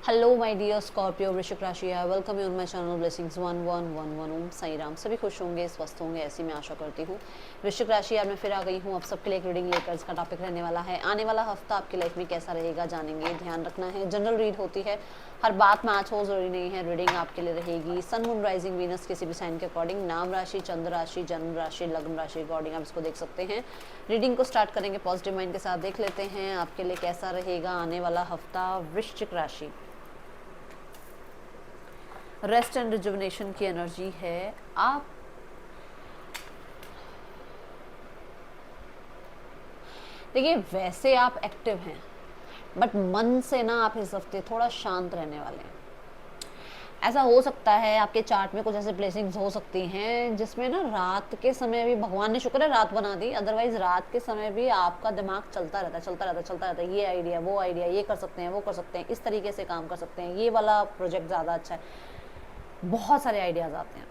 Hello my dear Scorpio वृश्चिक राशि है, welcome you on my channel blessings 1111 ओम साई राम। सभी खुश होंगे, स्वस्थ होंगे, ऐसी मैं आशा करती हूँ। वृश्चिक राशि आज मैं फिर आ गई हूँ आप सबके लिए एक रीडिंग लेकर। इसका टॉपिक रहने वाला है आने वाला हफ्ता आपकी लाइफ में कैसा रहेगा, जानेंगे। ध्यान रखना है, जनरल रीड होती है, हर बात मैच हो जरूरी नहीं है। रीडिंग आपके लिए रहेगी सन मून राइजिंग वीनस किसी भी साइन के अकॉर्डिंग, नाम राशि, चंद्र राशि, जन्म राशि, लग्न राशि अकॉर्डिंग आप इसको देख सकते हैं। रीडिंग को स्टार्ट करेंगे पॉजिटिव माइंड के साथ। देख लेते हैं आपके लिए कैसा रहेगा आने वाला हफ्ता वृश्चिक राशि। रेस्ट एंड रिजुविनेशन की एनर्जी है। आप देखिए, वैसे आप एक्टिव हैं बट मन से ना आप इस हफ्ते थोड़ा शांत रहने वाले हैं। ऐसा हो सकता है आपके चार्ट में कुछ ऐसे प्लेसिंग्स हो सकती हैं जिसमें ना रात के समय भी, भगवान ने शुक्र है रात बना दी, अदरवाइज रात के समय भी आपका दिमाग चलता रहता है, चलता रहता है, चलता रहता है। ये आइडिया, वो आइडिया, ये कर सकते हैं, वो कर सकते हैं, इस तरीके से काम कर सकते हैं, ये वाला प्रोजेक्ट ज़्यादा अच्छा है। बहुत सारे आइडियाज़ आते हैं,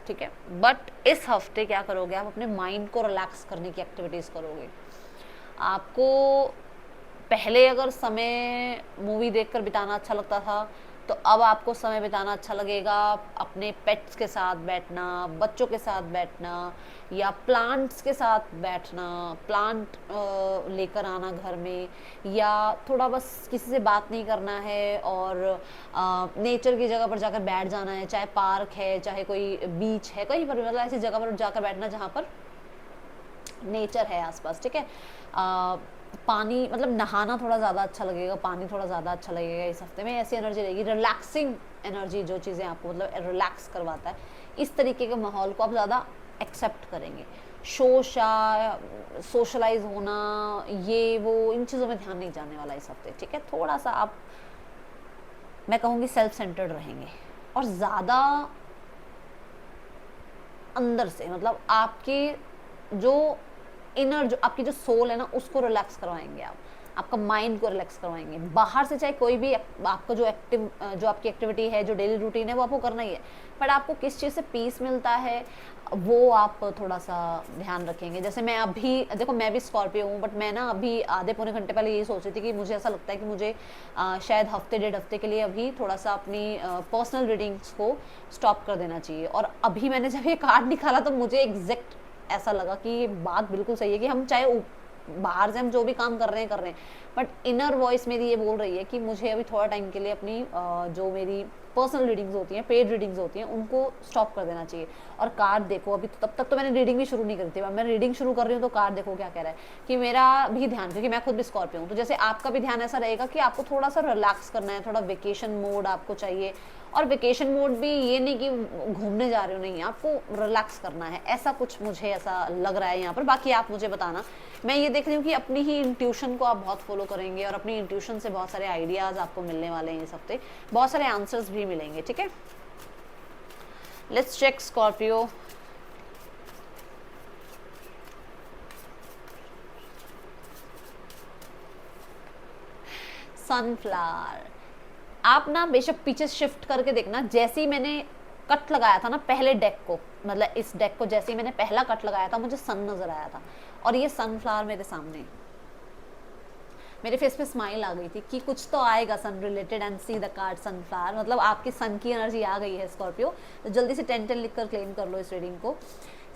ठीक है। बट इस हफ्ते क्या करोगे आप, अपने माइंड को रिलैक्स करने की एक्टिविटीज़ करोगे। आपको पहले अगर समय मूवी देखकर बिताना अच्छा लगता था, तो अब आपको समय बिताना अच्छा लगेगा अपने पेट्स के साथ बैठना, बच्चों के साथ बैठना, या प्लांट्स के साथ बैठना, प्लांट लेकर आना घर में, या थोड़ा बस किसी से बात नहीं करना है और नेचर की जगह पर जाकर बैठ जाना है। चाहे पार्क है, चाहे कोई बीच है, कहीं पर मतलब ऐसी जगह पर जाकर बैठना जहाँ पर नेचर है आसपास, ठीक है। पानी मतलब नहाना थोड़ा ज़्यादा अच्छा लगेगा, पानी थोड़ा ज़्यादा अच्छा लगेगा इस हफ्ते में। ऐसी एनर्जी रहेगी, रिलैक्सिंग एनर्जी, जो चीज़ें आपको मतलब रिलैक्स करवाता है, इस तरीके के माहौल को आप ज़्यादा एक्सेप्ट करेंगे। सोशलाइज होना, ये वो, इन चीज़ों में ध्यान नहीं जाने वाला इस हफ्ते, ठीक है। थोड़ा सा आप, मैं कहूँगी, सेल्फ सेंटर्ड रहेंगे और ज़्यादा अंदर से, मतलब आपके जो इनर, जो आपकी जो सोल है ना, उसको रिलैक्स करवाएंगे आप, आपका माइंड को रिलैक्स करवाएंगे। बाहर से चाहे कोई भी आपका जो आपकी एक्टिविटी है, जो डेली रूटीन है, वो आपको करना ही है, बट आपको किस चीज़ से पीस मिलता है वो आप थोड़ा सा ध्यान रखेंगे। जैसे मैं अभी, देखो मैं भी स्कॉर्पियो हूँ, बट मैं ना अभी आधे पौने घंटे पहले यही सोच रही थी कि मुझे ऐसा लगता है कि मुझे शायद हफ्ते डेढ़ हफ्ते के लिए अभी थोड़ा सा अपनी पर्सनल रीडिंग्स को स्टॉप कर देना चाहिए। और अभी मैंने जब ये कार्ड निकाला तो मुझे एग्जैक्ट ऐसा लगा कि ये बात बिल्कुल सही है कि हम चाहे बाहर से हम जो भी काम कर रहे हैं, बट इनर वॉइस मेरी ये बोल रही है कि मुझे अभी थोड़ा टाइम के लिए अपनी जो मेरी पर्सनल रीडिंग्स होती हैं, पेड रीडिंग्स होती हैं, उनको स्टॉप कर देना चाहिए। और कार्ड देखो, अभी तब तक तो मैंने रीडिंग भी शुरू नहीं करी थी, मैं रीडिंग शुरू कर रही हूँ तो कार्ड देखो क्या कह रहा है कि मेरा भी ध्यान, क्योंकि मैं खुद भी स्कॉर्पियो हूँ, तो जैसे आपका भी ध्यान ऐसा रहेगा कि आपको थोड़ा सा रिलैक्स करना है, थोड़ा वेकेशन मोड आपको चाहिए। और वेकेशन मोड भी ये नहीं कि घूमने जा रहे हो, नहीं, आपको रिलैक्स करना है, ऐसा कुछ मुझे ऐसा लग रहा है यहाँ पर। बाकी आप मुझे बताना। मैं ये देख रही हूँ कि अपनी ही इंट्यूशन को आप बहुत फॉलो करेंगे और अपनी इंट्यूशन से बहुत सारे आइडियाज़ आपको मिलने वाले हैं इस हफ्ते, बहुत सारे आंसर्स भी मिलेंगे, ठीक है। Let's check Scorpio. सनफ्लावर, आप ना बेशक पीछे शिफ्ट करके देखना, जैसे ही मैंने कट लगाया था ना पहले डेक को, मतलब इस डेक को जैसे ही मैंने पहला कट लगाया था, मुझे सन नजर आया था और ये सनफ्लावर मेरे सामने, मेरे फेस पे स्माइल आ गई थी कि कुछ तो आएगा sun related. And see the card sunflower, मतलब आपकी सन की एनर्जी आ गई है स्कॉर्पियो। तो जल्दी से 10-10 लिखकर क्लेम कर लो इस रीडिंग को।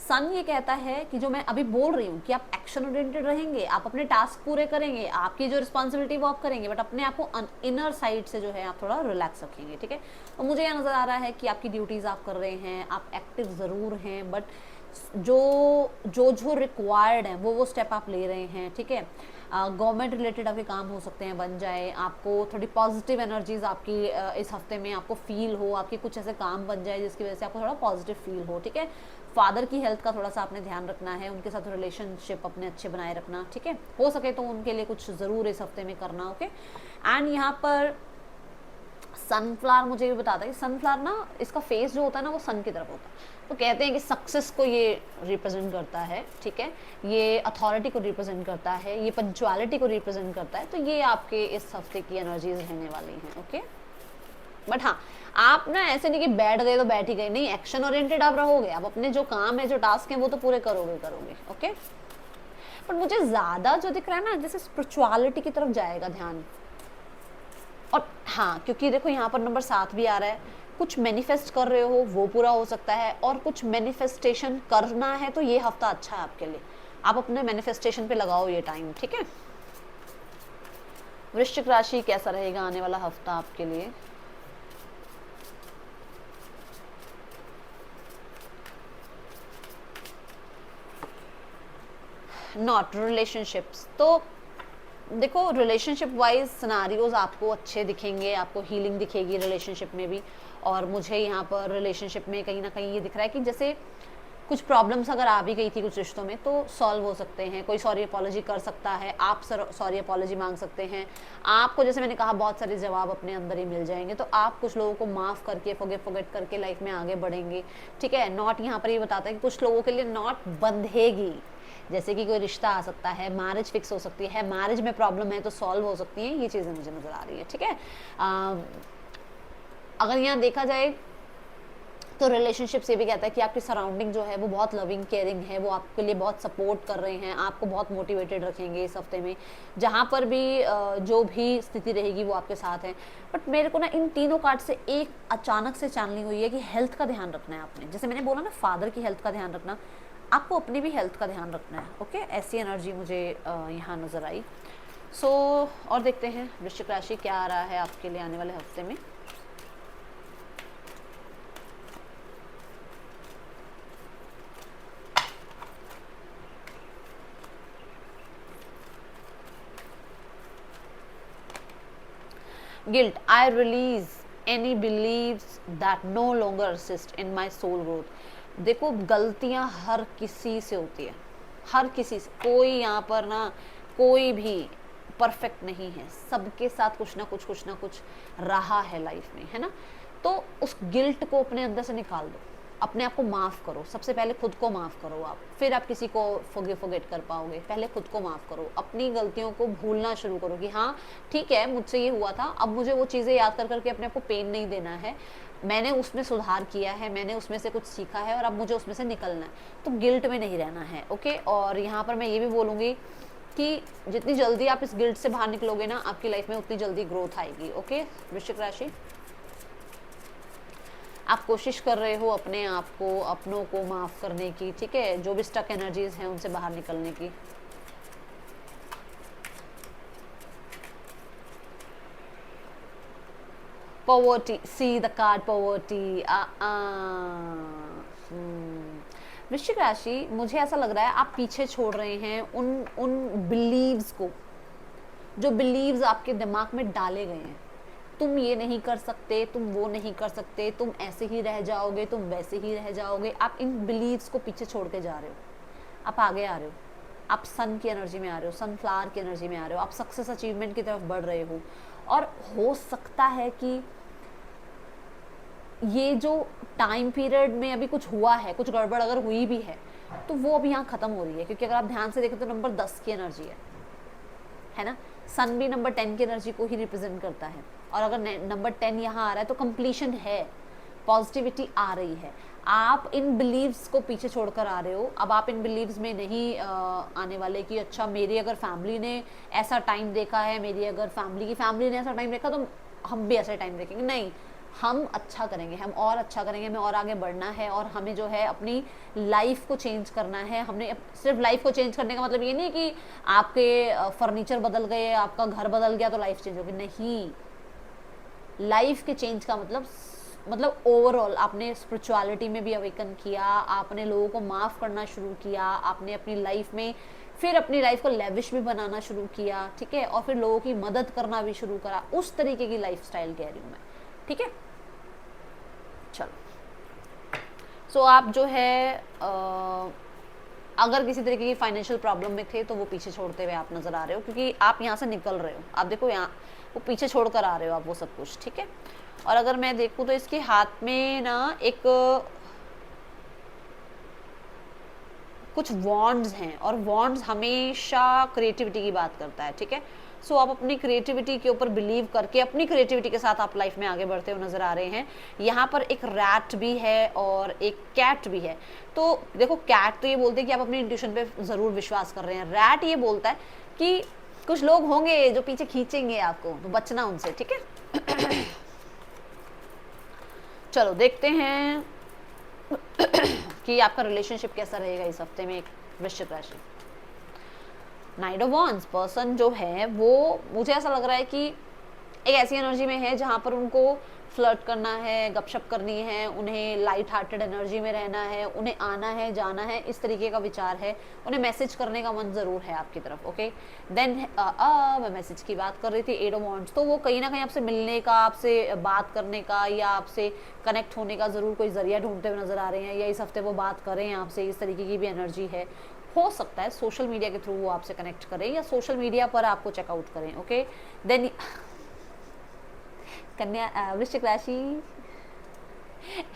सन ये कहता है कि जो मैं अभी बोल रही हूँ कि आप एक्शन ओरिएंटेड रहेंगे, आप अपने टास्क पूरे करेंगे, आपकी जो रिस्पॉन्सिबिलिटी वो आप करेंगे, बट अपने आप को इनर साइड से जो है आप थोड़ा रिलैक्स रखेंगे, ठीक है। तो मुझे यह नज़र आ रहा है कि आपकी ड्यूटीज़ आप कर रहे हैं, आप एक्टिव ज़रूर हैं, बट जो रिक्वायर्ड है वो स्टेप आप ले रहे हैं, ठीक है। गवर्नमेंट रिलेटेड आपके काम हो सकते हैं, बन जाए, आपको थोड़ी पॉजिटिव एनर्जीज आपकी इस हफ्ते में आपको फील हो, आपके कुछ ऐसे काम बन जाए जिसकी वजह से आपको थोड़ा पॉजिटिव फील हो, ठीक है। फादर की हेल्थ का थोड़ा सा आपने ध्यान रखना है, उनके साथ रिलेशनशिप अपने अच्छे बनाए रखना, ठीक है। हो सके तो उनके लिए कुछ ज़रूर इस हफ्ते में करना, ओके। एंड यहाँ पर सनफ्लावर मुझे भी बताता है कि सनफ्लावर ना, इसका फेस जो होता है ना वो सन की तरफ होता है, तो कहते हैं कि सक्सेस को ये रिप्रेजेंट करता है, ठीक है। ये अथॉरिटी को रिप्रेजेंट करता है, ये पंक्चुअलिटी को रिप्रेजेंट करता है। तो ये आपके इस हफ्ते की एनर्जीज रहने वाली हैं, ओके। बट हाँ, आप ना ऐसे नहीं कि बैठ गए तो बैठ ही गए, नहीं, एक्शन ओरिएंटेड आप रहोगे, आप अपने जो काम है, जो टास्क है, वो तो पूरे करोगे, ओके। बट मुझे ज़्यादा जो दिख रहा है ना, जैसे स्पिरिचुअलिटी की तरफ जाएगा ध्यान, और हाँ, क्योंकि देखो यहाँ पर नंबर 7 भी आ रहा है, कुछ मैनिफेस्ट कर रहे हो वो पूरा हो सकता है, और कुछ मैनिफेस्टेशन करना है तो ये हफ्ता अच्छा है आपके लिए, आप अपने मैनिफेस्टेशन पे लगाओ ये टाइम, ठीक है। वृश्चिक राशि कैसा रहेगा आने वाला हफ्ता आपके लिए? नॉट रिलेशनशिप्स, तो देखो रिलेशनशिप वाइज सिनारियोज आपको अच्छे दिखेंगे, आपको हीलिंग दिखेगी रिलेशनशिप में भी। और मुझे यहाँ पर रिलेशनशिप में कहीं ना कहीं ये दिख रहा है कि जैसे कुछ प्रॉब्लम्स अगर आ भी गई थी कुछ रिश्तों में तो सॉल्व हो सकते हैं, कोई सॉरी अपॉलॉजी कर सकता है, आप सॉरी अपॉलॉजी मांग सकते हैं, आपको जैसे मैंने कहा बहुत सारे जवाब अपने अंदर ही मिल जाएंगे, तो आप कुछ लोगों को माफ़ करके फॉरगेट करके लाइफ में आगे बढ़ेंगे, ठीक है। नॉट यहाँ पर ये बताता है कि कुछ लोगों के लिए नॉट बंधेगी, जैसे कि कोई रिश्ता आ सकता है, मैरिज फिक्स हो सकती है, मैरिज में प्रॉब्लम है तो सॉल्व हो सकती है, ये चीज़ें मुझे नज़र आ रही है, ठीक है। अगर यहाँ देखा जाए तो रिलेशनशिप से भी कहता है कि आपकी सराउंडिंग जो है वो बहुत लविंग केयरिंग है, वो आपके लिए बहुत सपोर्ट कर रहे हैं, आपको बहुत मोटिवेटेड रखेंगे इस हफ्ते में, जहाँ पर भी जो भी स्थिति रहेगी वो आपके साथ है। बट मेरे को ना इन तीनों कार्ड से एक अचानक से चैनलिंग हुई है कि हेल्थ का ध्यान रखना है आपने, जैसे मैंने बोला ना फादर की हेल्थ का ध्यान रखना, आपको अपनी भी हेल्थ का ध्यान रखना है, ओके। ऐसी एनर्जी मुझे यहाँ नज़र आई। सो और देखते हैं वृश्चिक राशि क्या आ रहा है आपके लिए आने वाले हफ्ते में। Guilt, I release any beliefs that no longer assist in my soul growth। देखो गलतियां हर किसी से होती है, हर किसी से, कोई यहाँ पर ना कोई भी परफेक्ट नहीं है, सबके साथ कुछ ना कुछ रहा है लाइफ में, है ना। तो उस गिल्ट को अपने अंदर से निकाल दो, अपने आप को माफ़ करो, सबसे पहले खुद को माफ़ करो आप, फिर आप किसी को फॉरगेट कर पाओगे। पहले खुद को माफ़ करो, अपनी गलतियों को भूलना शुरू करो कि हाँ ठीक है मुझसे ये हुआ था, अब मुझे वो चीज़ें याद कर करके अपने आप को पेन नहीं देना है, मैंने उसमें सुधार किया है, मैंने उसमें से कुछ सीखा है और अब मुझे उसमें से निकलना है, तो गिल्ट में नहीं रहना है, ओके। और यहाँ पर मैं ये भी बोलूँगी कि जितनी जल्दी आप इस गिल्ट से बाहर निकलोगे ना आपकी लाइफ में उतनी जल्दी ग्रोथ आएगी, ओके। वृश्चिक राशि, आप कोशिश कर रहे हो अपने आप को, अपनों को माफ़ करने की, ठीक है, जो भी स्टक एनर्जीज हैं उनसे बाहर निकलने की। Poverty, C the card poverty. वृश्चिक राशि, मुझे ऐसा लग रहा है आप पीछे छोड़ रहे हैं उन बिलीव्स को, जो बिलीव्स आपके दिमाग में डाले गए हैं, तुम ये नहीं कर सकते, तुम वो नहीं कर सकते, तुम ऐसे ही रह जाओगे, तुम वैसे ही रह जाओगे, आप इन बिलीव्स को पीछे छोड़ के जा रहे हो, आप आगे आ रहे हो, आप सन की एनर्जी में आ रहे हो, सनफ्लावर की एनर्जी में आ रहे हो, आप सक्सेस अचीवमेंट की तरफ बढ़ रहे हो। और हो सकता है कि ये जो टाइम पीरियड में अभी कुछ हुआ है, कुछ गड़बड़ अगर हुई भी है तो वो अभी यहाँ ख़त्म हो रही है, क्योंकि अगर आप ध्यान से देखें तो नंबर 10 की एनर्जी है ना, सन भी नंबर 10 की एनर्जी को ही रिप्रेजेंट करता है, और अगर नंबर 10 यहाँ आ रहा है तो कंप्लीशन है, पॉजिटिविटी आ रही है। आप इन बिलीव्स को पीछे छोड़कर आ रहे हो, अब आप इन बिलीव्स में नहीं आने वाले कि अच्छा मेरी अगर फैमिली ने ऐसा टाइम देखा है, मेरी अगर फैमिली ने ऐसा टाइम देखा तो हम भी ऐसा टाइम देखेंगे, नहीं, हम अच्छा करेंगे, हम और अच्छा करेंगे, हमें और आगे बढ़ना है, और हमें जो है अपनी लाइफ को चेंज करना है। हमने सिर्फ लाइफ को चेंज करने का मतलब ये नहीं कि आपके फर्नीचर बदल गए, आपका घर बदल गया तो लाइफ चेंज होगी, नहीं। लाइफ के चेंज का मतलब ओवरऑल आपने स्पिरिचुअलिटी में भी अवेकन किया, आपने लोगों को माफ़ करना शुरू किया, आपने अपनी लाइफ में फिर अपनी लाइफ को लेविश भी बनाना शुरू किया, ठीक है, और फिर लोगों की मदद करना भी शुरू करा, उस तरीके की लाइफ स्टाइल कह रही हूँ मैं, ठीक है। चलो, सो आप जो है अगर किसी तरीके की फाइनेंशियल प्रॉब्लम में थे तो वो पीछे छोड़ते हुए आप नज़र आ रहे हो, क्योंकि आप यहाँ से निकल रहे हो, आप देखो यहाँ वो पीछे छोड़ कर आ रहे हो आप वो सब कुछ, ठीक है। और अगर मैं देखूँ तो इसके हाथ में ना एक कुछ वॉन्ड्स हैं, और वॉन्ड्स हमेशा क्रिएटिविटी की बात करता है, ठीक है। सो आप अपनी क्रिएटिविटी के ऊपर बिलीव करके अपनी क्रिएटिविटी के साथ आप लाइफ में आगे बढ़ते हुए नजर आ रहे हैं। यहाँ पर एक रैट भी है और एक कैट भी है। तो देखो, कैट तो ये बोलते हैं कि आप अपनी इंट्यूशन पे ज़रूर विश्वास कर रहे हैं, रैट ये बोलता है कि कुछ लोग होंगे जो पीछे खींचेंगे आपको, तो बचना उनसे, ठीक है। चलो देखते हैं कि आपका रिलेशनशिप कैसा रहेगा इस हफ्ते में वृश्चिक राशि। नाइट ऑफ वॉन्ड्स पर्सन जो है वो मुझे ऐसा लग रहा है कि एक ऐसी एनर्जी में है जहाँ पर उनको फ्लर्ट करना है, गपशप करनी है, उन्हें लाइट हार्टेड एनर्जी में रहना है, उन्हें आना है जाना है, इस तरीके का विचार है, उन्हें मैसेज करने का मन ज़रूर है आपकी तरफ। ओके देन मैं मैसेज की बात कर रही थी, एट ऑफ वॉन्ड्स, तो वो कहीं ना कहीं आपसे मिलने का, आपसे बात करने का या आपसे कनेक्ट होने का ज़रूर कोई ज़रिया ढूंढते हुए नज़र आ रहे हैं, या इस हफ्ते वो बात करें आपसे, इस तरीके की भी एनर्जी है। हो सकता है सोशल मीडिया के थ्रू वो आपसे कनेक्ट करें या सोशल मीडिया पर आपको चेकआउट करें। ओके देन कन्या वृश्चिक राशि,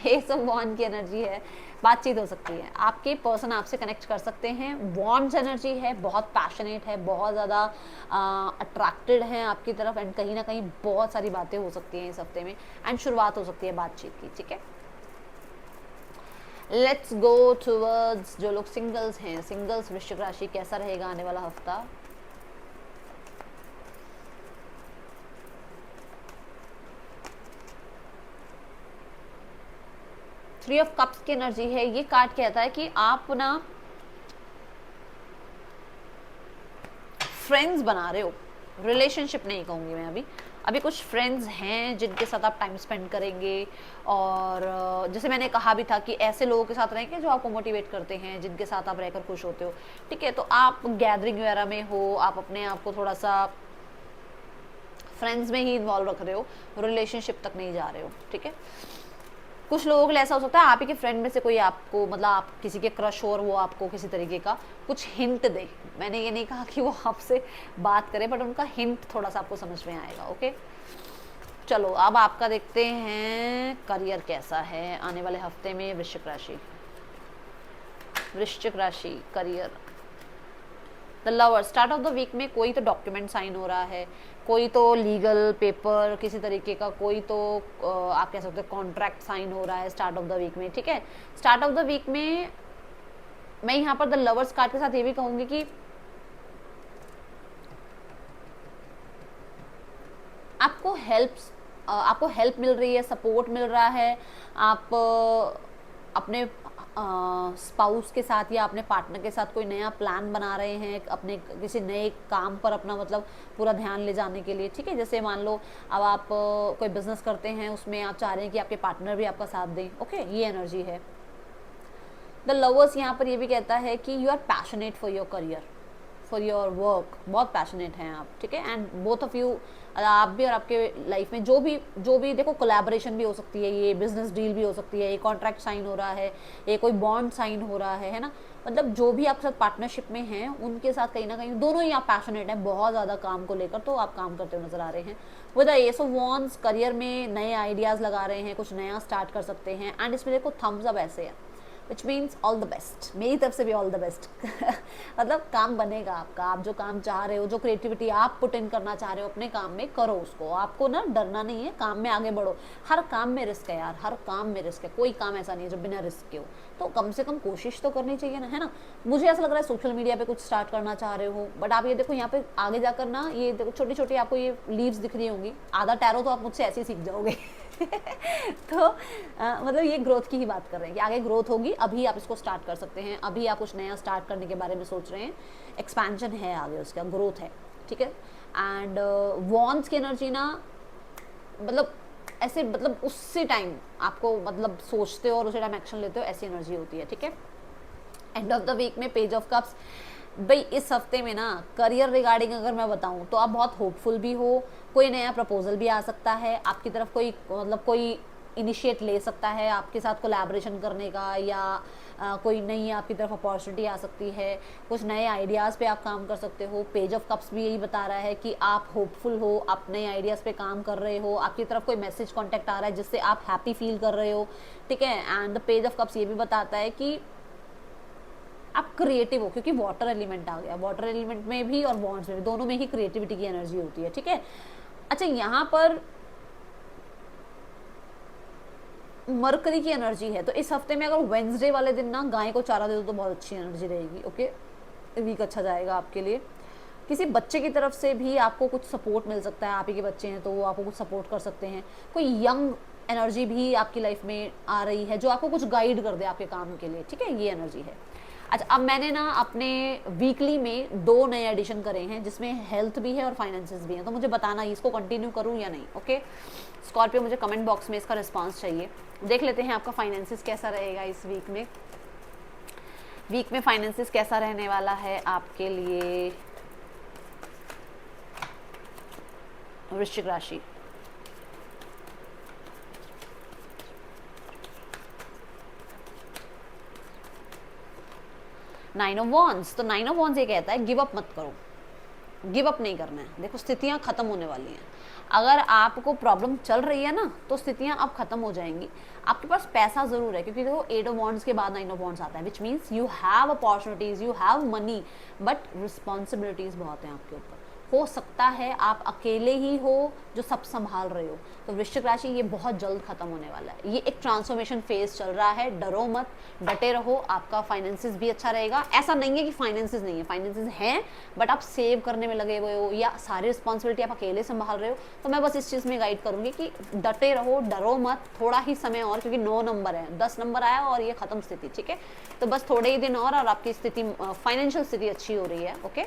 एस ऑफ वॉन्ड की एनर्जी है, बातचीत हो सकती है, आपके पर्सन आपसे कनेक्ट कर सकते हैं, वॉन्ड्स एनर्जी है, बहुत पैशनेट है, बहुत ज़्यादा अट्रैक्टेड है आपकी तरफ, एंड कहीं ना कहीं बहुत सारी बातें हो सकती हैं इस हफ्ते में, एंड शुरुआत हो सकती है बातचीत की। ठीक है, लेट्स गो टूवर्ड्स जो लोग सिंगल्स हैं, सिंगल्स वृश्चिक राशि कैसा रहेगा आने वाला हफ्ता। थ्री ऑफ कप्स की एनर्जी है, ये कार्ड कहता है कि आप ना फ्रेंड्स बना रहे हो, रिलेशनशिप नहीं कहूँगी मैं अभी कुछ फ्रेंड्स हैं जिनके साथ आप टाइम स्पेंड करेंगे, और जैसे मैंने कहा भी था कि ऐसे लोगों के साथ रहेंगे जो आपको मोटिवेट करते हैं, जिनके साथ आप रहकर खुश होते हो। ठीक है, तो आप गैदरिंग वगैरह में हो, आप अपने आप को थोड़ा सा फ्रेंड्स में ही इन्वॉल्व रख रहे हो, रिलेशनशिप तक नहीं जा रहे हो। ठीक है, कुछ लोगों के लिए ऐसा हो सकता है आप ही के फ्रेंड में से कोई आपको, मतलब आप किसी के क्रश हो और वो आपको किसी तरीके का कुछ हिंट दे। मैंने ये नहीं कहा कि वो आपसे बात करे, बट उनका हिंट थोड़ा सा आपको समझ में आएगा। ओके चलो अब आपका देखते हैं करियर कैसा है आने वाले हफ्ते में वृश्चिक राशि। वृश्चिक राशि career, the lover, start of the week में कोई तो डॉक्यूमेंट साइन हो रहा है, कोई तो लीगल पेपर किसी तरीके का, कोई तो आप कह सकते हो कॉन्ट्रैक्ट साइन हो रहा है स्टार्ट ऑफ द वीक में। ठीक है, स्टार्ट ऑफ द वीक में मैं यहाँ पर द लवर्स कार्ड के साथ ये भी कहूंगी कि आपको हेल्प मिल रही है, सपोर्ट मिल रहा है, आप अपने स्पाउस के साथ या अपने पार्टनर के साथ कोई नया प्लान बना रहे हैं, अपने किसी नए काम पर अपना मतलब पूरा ध्यान ले जाने के लिए। ठीक है, जैसे मान लो अब आप कोई बिजनेस करते हैं, उसमें आप चाह रहे हैं कि आपके पार्टनर भी आपका साथ दें। ओके ये एनर्जी है। द लवर्स यहाँ पर ये भी कहता है कि you are passionate for your career, for your work, बहुत पैशनेट हैं आप। ठीक है, एंड बोथ ऑफ यू, आप भी और आपके लाइफ में जो भी देखो, कोलैबोरेशन भी हो सकती है, ये बिजनेस डील भी हो सकती है, ये कॉन्ट्रैक्ट साइन हो रहा है, ये कोई बॉन्ड साइन हो रहा है ना, मतलब जो भी आपके साथ पार्टनरशिप में हैं उनके साथ कहीं ना कहीं दोनों ही आप पैशनेट हैं बहुत ज़्यादा काम को लेकर, तो आप काम करते हुए नजर आ रहे हैं। With the S of wands career में नए आइडियाज़ लगा रहे हैं, कुछ नया स्टार्ट कर सकते हैं, एंड इसमें देखो थम्स अप ऐसे है, which means all the best, मेरी तरफ से भी ऑल द बेस्ट। मतलब काम बनेगा आपका, आप जो काम चाह रहे हो, जो क्रिएटिविटी आप पुट इन करना चाह रहे हो अपने काम में, करो उसको, आपको ना डरना नहीं है, काम में आगे बढ़ो। हर काम में रिस्क है यार, हर काम में रिस्क है, कोई काम ऐसा नहीं है जो बिना रिस्क के हो, तो कम से कम कोशिश तो करनी चाहिए ना, है ना। मुझे ऐसा लग रहा है सोशल मीडिया पे कुछ स्टार्ट करना चाह रहे हो, बट आप ये देखो यहाँ पे आगे जाकर ना, ये देखो छोटी छोटी आपको ये लीव्स दिख रही होंगी, आधा टैरो तो आप मुझसे ऐसे ही सीख जाओगे। तो मतलब ये ग्रोथ की ही बात कर रहे हैं कि आगे ग्रोथ होगी, अभी आप इसको स्टार्ट कर सकते हैं, अभी आप कुछ नया स्टार्ट करने के बारे में सोच रहे हैं, एक्सपेंशन है आगे, उसका ग्रोथ है। ठीक है, एंड वॉन्ड्स की एनर्जी ना, मतलब ऐसे, मतलब उसी टाइम आपको मतलब सोचते हो और उसी टाइम एक्शन लेते हो, ऐसी एनर्जी होती है। ठीक है, एंड ऑफ द वीक में पेज ऑफ कप्स, भाई इस हफ्ते में ना करियर रिगार्डिंग अगर मैं बताऊं तो आप बहुत होपफुल भी हो, कोई नया प्रपोजल भी आ सकता है आपकी तरफ, कोई मतलब कोई इनिशिएट ले सकता है आपके साथ कोलैबोरेशन करने का, या कोई नई आपकी तरफ अपॉर्चुनिटी आ सकती है, कुछ नए आइडियाज़ पे आप काम कर सकते हो। पेज ऑफ कप्स भी यही बता रहा है कि आप होपफुल हो, आप नए आइडियाज़ पे काम कर रहे हो, आपकी तरफ कोई मैसेज कॉन्टैक्ट आ रहा है जिससे आप हैप्पी फील कर रहे हो। ठीक है, and the page of cups ये भी बताता है कि आप क्रिएटिव हो, क्योंकि वाटर एलिमेंट आ गया, वाटर एलिमेंट में भी और बॉन्ड्स में भी, दोनों में ही क्रिएटिविटी की एनर्जी होती है। ठीक है, अच्छा यहाँ पर मरकरी की एनर्जी है, तो इस हफ्ते में अगर वेंसडे वाले दिन ना गाय को चारा दे दो तो बहुत अच्छी एनर्जी रहेगी। ओके, वीक अच्छा जाएगा आपके लिए। किसी बच्चे की तरफ से भी आपको कुछ सपोर्ट मिल सकता है, आप ही के बच्चे हैं तो वो आपको कुछ सपोर्ट कर सकते हैं। कोई यंग एनर्जी भी आपकी लाइफ में आ रही है जो आपको कुछ गाइड कर दे आपके काम के लिए, ठीक है, ये एनर्जी है। अच्छा, अब मैंने ना अपने वीकली में 2 नए एडिशन करे हैं जिसमें हेल्थ भी है और फाइनेंसेस भी हैं, तो मुझे बताना इसको कंटिन्यू करूं या नहीं। ओके स्कॉर्पियो, मुझे कमेंट बॉक्स में इसका रिस्पांस चाहिए। देख लेते हैं आपका फाइनेंसेस कैसा रहेगा इस वीक में। वीक में फाइनेंसेस कैसा रहने वाला है आपके लिए वृश्चिक राशि। नाइन ऑफ वॉन्ड्स, तो नाइन ऑफ वॉन्ड्स ये कहता है गिव अप मत करो, गिव अप नहीं करना है। देखो स्थितियां खत्म होने वाली हैं, अगर आपको प्रॉब्लम चल रही है ना तो स्थितियां अब खत्म हो जाएंगी। आपके पास पैसा जरूर है क्योंकि देखो 8 ऑफ वॉन्ड्स के बाद 9 ऑफ वॉन्ड्स आता है, which means you have opportunities, you have money, but responsibilities बहुत हैं आपके ऊपर। हो सकता है आप अकेले ही हो जो सब संभाल रहे हो, तो वृश्चिक राशि ये बहुत जल्द खत्म होने वाला है। ये एक ट्रांसफॉर्मेशन फेज चल रहा है, डरो मत, डटे रहो। आपका फाइनेंसेस भी अच्छा रहेगा। ऐसा नहीं है कि फाइनेंसेस नहीं है, फाइनेंसेस हैं, बट आप सेव करने में लगे हुए हो या सारी रिस्पॉन्सिबिलिटी आप अकेले संभाल रहे हो, तो मैं बस इस चीज़ में गाइड करूंगी कि डटे रहो, डरो मत, थोड़ा ही समय और, क्योंकि 9 नंबर है, 10 नंबर आया और ये खत्म स्थिति, ठीक है। तो बस थोड़े ही दिन और आपकी स्थिति, फाइनेंशियल स्थिति अच्छी हो रही है। ओके,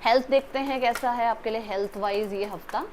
हेल्थ देखते हैं कैसा है आपके लिए हेल्थ वाइज ये हफ्ता।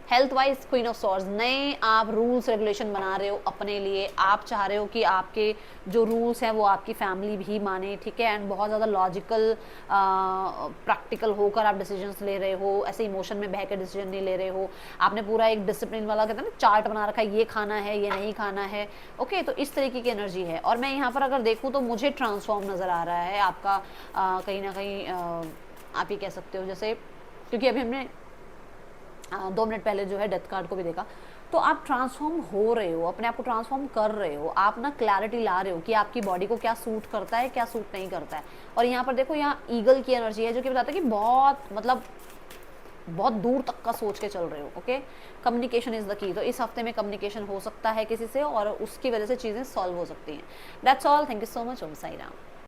Health wise queen of swords, नए आप रूल्स रेगुलेशन बना रहे हो अपने लिए। आप चाह रहे हो कि आपके जो रूल्स हैं वो आपकी फैमिली भी माने, ठीक है, एंड बहुत ज़्यादा लॉजिकल प्रैक्टिकल होकर आप डिसीजंस ले रहे हो, ऐसे इमोशन में बह के डिसीजन नहीं ले रहे हो। आपने पूरा एक डिसिप्लिन वाला कहते हैं ना चार्ट बना रखा है, ये खाना है, ये नहीं खाना है। ओके, तो इस तरीके की एनर्जी है। और मैं यहाँ पर अगर देखूँ तो मुझे ट्रांसफॉर्म नज़र आ रहा है आपका, कहीं ना कहीं आप ही कह सकते हो, जैसे क्योंकि अभी हमने 2 मिनट पहले जो है डेथ कार्ड को भी देखा, तो आप ट्रांसफॉर्म हो रहे हो, अपने आप को ट्रांसफॉर्म कर रहे हो, आप ना क्लैरिटी ला रहे हो कि आपकी बॉडी को क्या सूट करता है, क्या सूट नहीं करता है। और यहाँ पर देखो, यहाँ ईगल की एनर्जी है जो कि बताता है कि बहुत मतलब बहुत दूर तक का सोच के चल रहे हो। Okay, communication is the key, तो इस हफ्ते में कम्युनिकेशन हो सकता है किसी से और उसकी वजह से चीज़ें सॉल्व हो सकती हैं। That's all, thank you so much, Om Sai Ram.